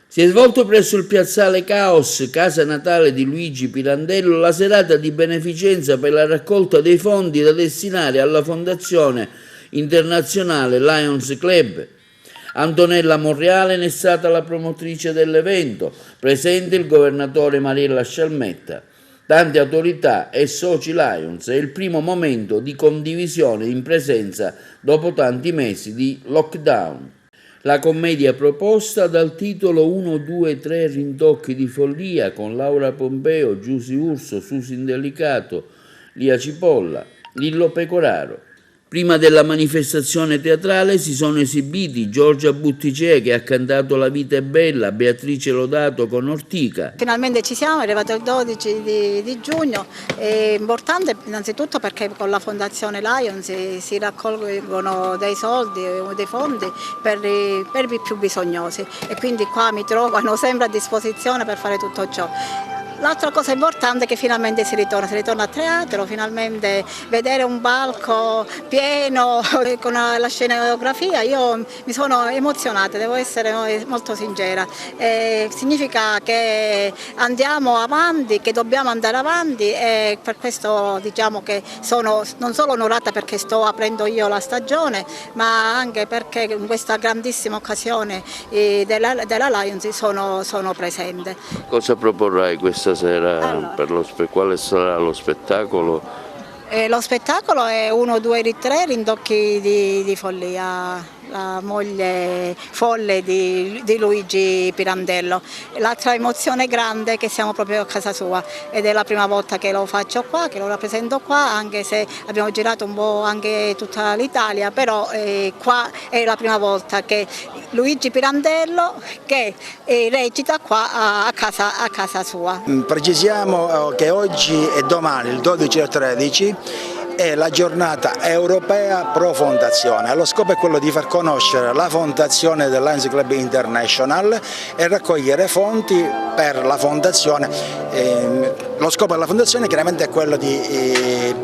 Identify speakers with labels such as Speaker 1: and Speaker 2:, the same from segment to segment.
Speaker 1: Si è svolto presso il piazzale Caos, casa natale di Luigi Pirandello, la serata di beneficenza per la raccolta dei fondi da destinare alla Fondazione Internazionale Lions Club. Antonella Monreale ne è stata la promotrice dell'evento, presente il governatore Mariella Scialmetta. Tante autorità e soci Lions, è il primo momento di condivisione in presenza dopo tanti mesi di lockdown. La commedia proposta dal titolo 1, 2, 3 Rintocchi di follia con Laura Pompeo, Giusy Urso, Susi Indelicato, Lia Cipolla, Lillo Pecoraro. Prima della manifestazione teatrale si sono esibiti Giorgia Butticè che ha cantato La vita è bella, Beatrice Lodato con Ortica.
Speaker 2: Finalmente ci siamo, è arrivato il 12 di giugno, è importante innanzitutto perché con la Fondazione Lions si raccolgono dei soldi, dei fondi per i più bisognosi e quindi qua mi trovano sempre a disposizione per fare tutto ciò. L'altra cosa importante è che finalmente si ritorna a teatro, finalmente vedere un palco pieno con la scenografia, io mi sono emozionata, devo essere molto sincera. Significa che andiamo avanti, che dobbiamo andare avanti e per questo diciamo che sono non solo onorata perché sto aprendo io la stagione, ma anche perché in questa grandissima occasione della Lions sono presente.
Speaker 1: Cosa proporrai questa sera?
Speaker 2: Allora,
Speaker 1: Quale sarà lo spettacolo?
Speaker 2: Lo spettacolo è 1, 2, 3 Rintocchi di follia, la moglie folle di Luigi Pirandello. L'altra emozione grande è che siamo proprio a casa sua ed è la prima volta che lo faccio qua, che lo rappresento qua, anche se abbiamo girato un po' anche tutta l'Italia, però qua è la prima volta che Luigi Pirandello che recita qua a casa sua.
Speaker 3: Precisiamo che oggi e domani, il 12 e 13, è la giornata europea pro fondazione. Lo scopo è quello di far conoscere la fondazione del Lions Club International e raccogliere fondi per la fondazione. Lo scopo della fondazione chiaramente è quello di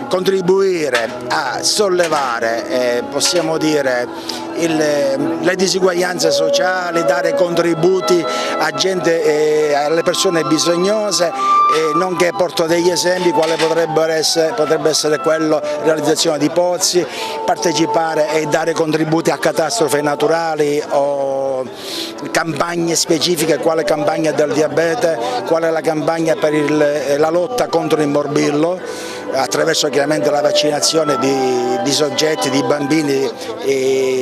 Speaker 3: contribuire a sollevare, possiamo dire, le disuguaglianze sociali, dare contributi alle persone bisognose, nonché porto degli esempi quale potrebbe essere quello realizzazione di pozzi, partecipare e dare contributi a catastrofi naturali o campagne specifiche, quale campagna del diabete, qual è la campagna per la lotta contro il morbillo, attraverso chiaramente la vaccinazione di soggetti, di bambini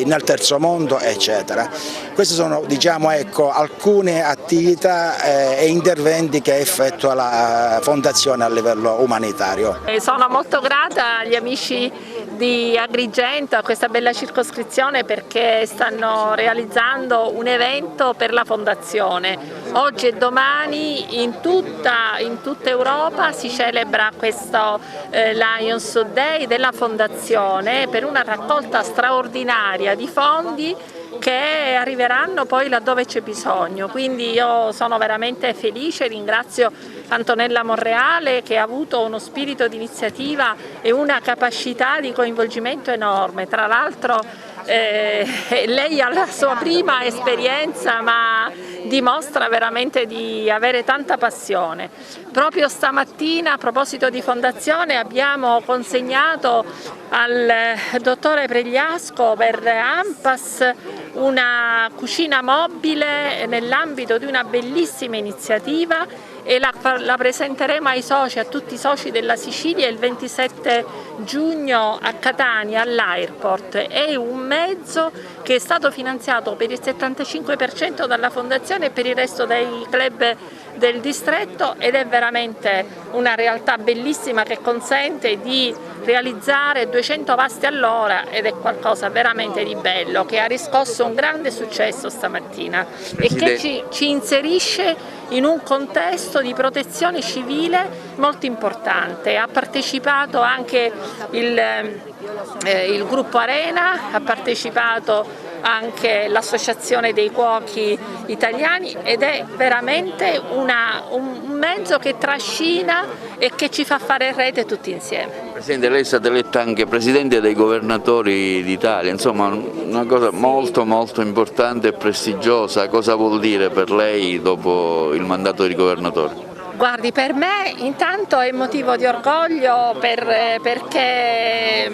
Speaker 3: nel terzo mondo, eccetera. Queste sono, diciamo, alcune attività e interventi che effettua la Fondazione a livello umanitario.
Speaker 4: Sono molto grata agli amici di Agrigento, a questa bella circoscrizione, perché stanno realizzando un evento per la Fondazione. Oggi e domani in tutta Europa si celebra questo Lions Day della Fondazione per una raccolta straordinaria di fondi che arriveranno poi laddove c'è bisogno, quindi io sono veramente felice, ringrazio Antonella Monreale che ha avuto uno spirito di iniziativa e una capacità di coinvolgimento enorme. Tra l'altro lei ha la sua prima esperienza ma dimostra veramente di avere tanta passione. Proprio stamattina, a proposito di fondazione, abbiamo consegnato al dottore Pregliasco per ANPAS una cucina mobile nell'ambito di una bellissima iniziativa e la presenteremo ai soci, a tutti i soci della Sicilia il 27 giugno a Catania all'Airport. È un mezzo che è stato finanziato per il 75% dalla Fondazione e per il resto dai club del distretto ed è veramente una realtà bellissima che consente di realizzare 200 pasti all'ora ed è qualcosa veramente di bello che ha riscosso un grande successo stamattina e che ci inserisce in un contesto di protezione civile molto importante. Ha partecipato anche il gruppo Arena, ha partecipato anche l'associazione dei cuochi italiani ed è veramente un mezzo che trascina e che ci fa fare rete tutti insieme.
Speaker 1: Presidente, lei è stato eletto anche Presidente dei Governatori d'Italia, insomma una cosa molto molto importante e prestigiosa. Cosa vuol dire per lei dopo il mandato di Governatore?
Speaker 4: Guardi, per me intanto è motivo di orgoglio perché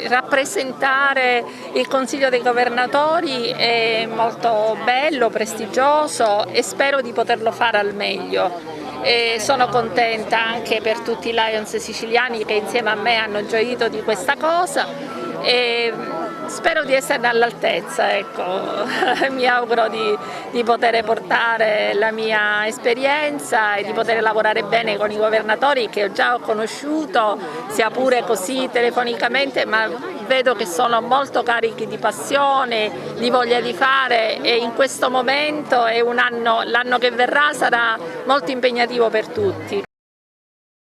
Speaker 4: rappresentare il Consiglio dei Governatori è molto bello, prestigioso e spero di poterlo fare al meglio. E sono contenta anche per tutti i Lions siciliani che insieme a me hanno gioito di questa cosa e spero di esserne all'altezza, ecco. Mi auguro di poter portare la mia esperienza e di poter lavorare bene con i governatori che già ho conosciuto, sia pure così telefonicamente, ma vedo che sono molto carichi di passione, di voglia di fare e in questo momento è l'anno che verrà sarà molto impegnativo per tutti.